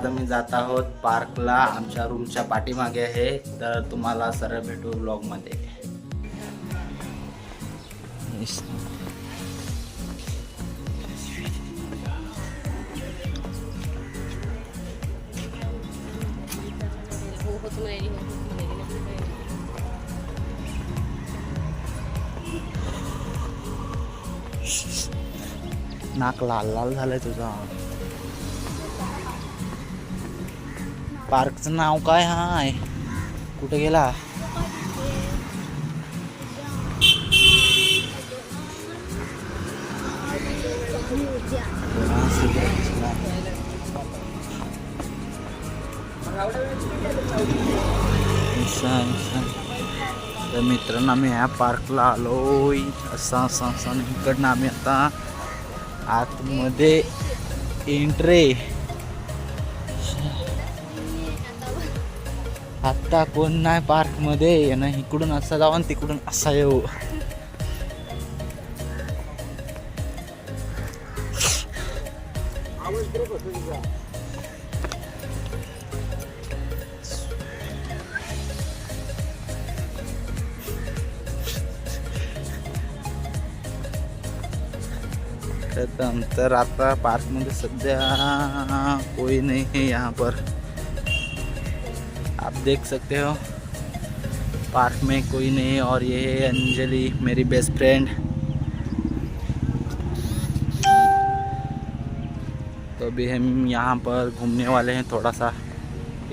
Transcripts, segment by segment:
आता मी जात आहोत पार्कला, आमच्या रूमच्या पाठीमागे आहे. तर तुम्हाला सरळ भेटू ब्लॉगमध्ये. नाक लाल लाल झालंय तुझा. पार्कचं नाव काय हाय? कुठे गेला? तर मित्रांनो आम्ही ह्या पार्कला आलोय. असं इकडनं आम्ही आता आतमध्ये एंट्री. आता कोण नाही पार्क मध्ये ना, इकडून असा जाऊ आणि तिकडून असा येऊ. तर आता पार्क में सद्या कोई नहीं है यहाँ पर. आप देख सकते हो पार्क में कोई नहीं है. और ये है अंजलि, मेरी बेस्ट फ्रेंड. तो अभी हम यहाँ पर घूमने वाले हैं. थोड़ा सा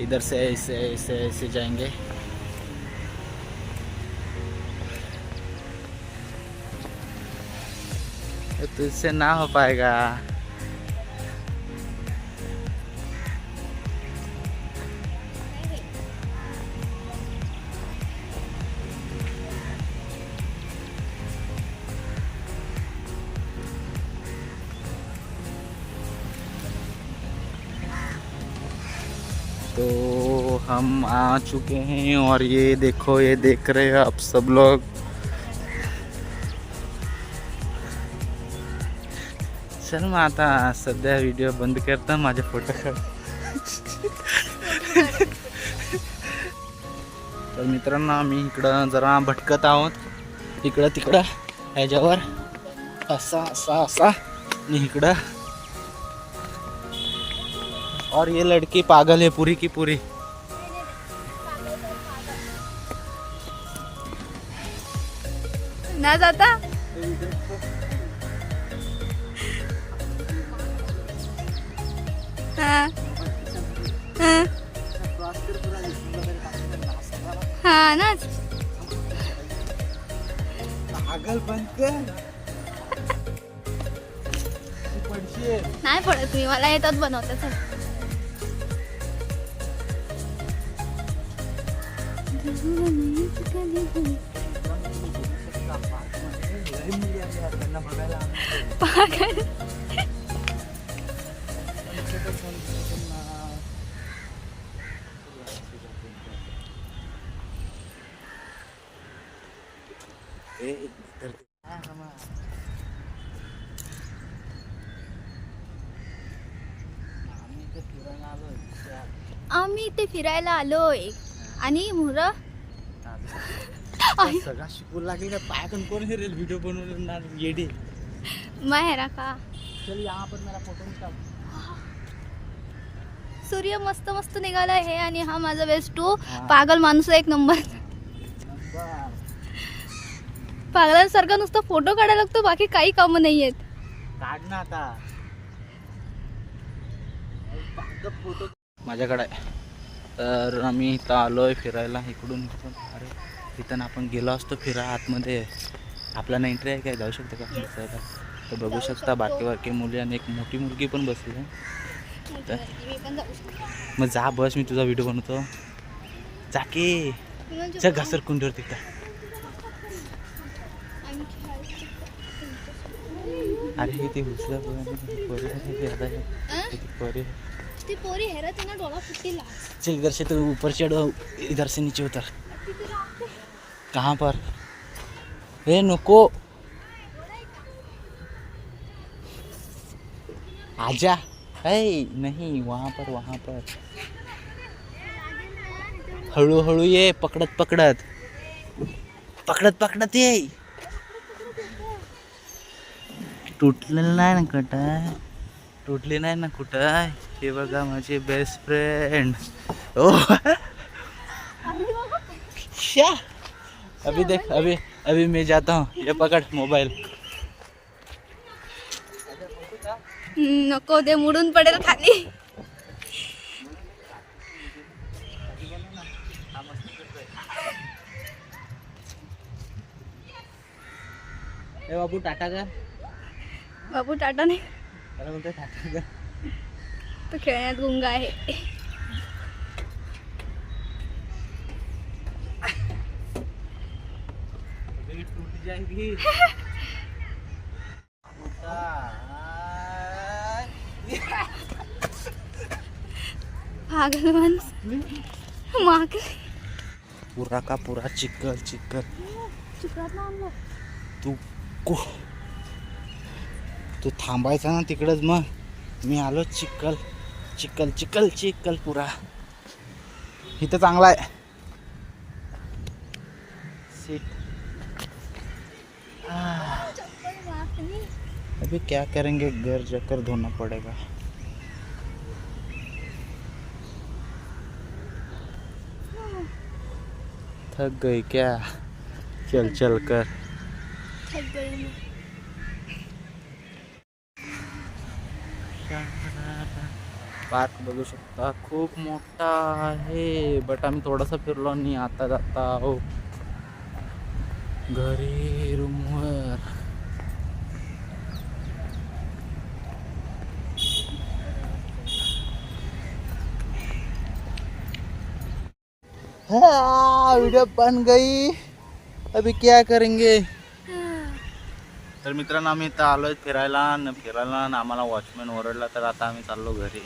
इधर से ऐसे ऐसे ऐसे जाएंगे. तो इससे ना हो पाएगा. तो हम आ चुके हैं और ये देखो, ये देख रहे हैं आप सब लोग. चल मग आता सध्या व्हिडिओ बंद करता, माझे फोटो काढ. तर मित्रांनो आम्ही इकडं जरा भटकत आहोत, इकडं तिकडं ह्याच्यावर असा असा असा आणि इकडं. और ये लड़की पागल है पूरी की पूरी. ना जाता हाँ ना. पागल बनकर नाही पडत मी, मला येतात बनवतात. पागल आम्ही इथे फिरायला आलोय आणि मुलं सगळं शिकू लागले का? पायकन कोण हे रील व्हिडिओ बनवणार येडी. माहेरा का चल यहाँ पर मेरा फोटो निकाल. सूर्य मस्त मस्त निघाला आहे आणि हा माझा बेस्ट टू पागल माणूस एक नंबर. पागलांसारखा नुसतं फोटो काढायला लागतो, बाकी काही काम नाही आहेत. काढ ना आता फोटो माझ्याकडे. तर आम्ही इथं आलोय फिरायला इकडून. अरे इथं आपण गेलो असतो फिरा आतमध्ये. आपल्याला एंट्री आहे काय? जाऊ शकतो का फिरायला? तर बघू शकता बारके बारके मुली आणि एक मोठी मुलगी पण बसली आहे. मग जा बस, मी तुझा व्हिडिओ बनवतो. जा की चल घसर कुंडीवर तिथं. अरे ते घुसल्या पोरी ती पोरी हेरत आहे ना, डोळा फुटीला. चल इधर से तो ऊपर चढ़, इधर से नीचे उतर. कहाँ पर? ए नको आजा. है नहीं वहाँ पर हळूहळू ये, पकडत पकडत ये. तुटलेलं नाही ना कुठं, तुटली नाही ना कुठं. हे बघा माझे बेस्ट फ्रेंड. ओ क्या अभी देख, अभी मैं जाता हूँ. ये पकड़ मोबाईल. नको, ते मुडून पडेल खाली. ए बाबू टाटा का, बाबू टाटा नाही, त्याला बोलतो टाटा का. तो खेळण्यात गुंग आहे. अभी टूट जाएगी. पागल माणूस माग पूरा का पूरा चिखल. चिखलात आणलं. तू थांबायचा ना तिकडच, मग मी आलो. चिखल पुरा. इथं चांगला आहे सीट. अभी क्या करेंगे, घर जाकर धोना पड़ेगा. थक गई क्या, चल कर. थक गई मी. पार्क बघू शकता, खूप मोठा आहे. बट आम्ही थोडासा फिरलो आणि आता जाता हो घरी, रूमवर. वीडियो बन गई. अभी क्या करेंगे. तर मित्रांनो, आम्ही इथं आलोय फिरायला आणि आम्हाला वॉचमॅन ओरडला, तर आता आम्ही चाललो घरी.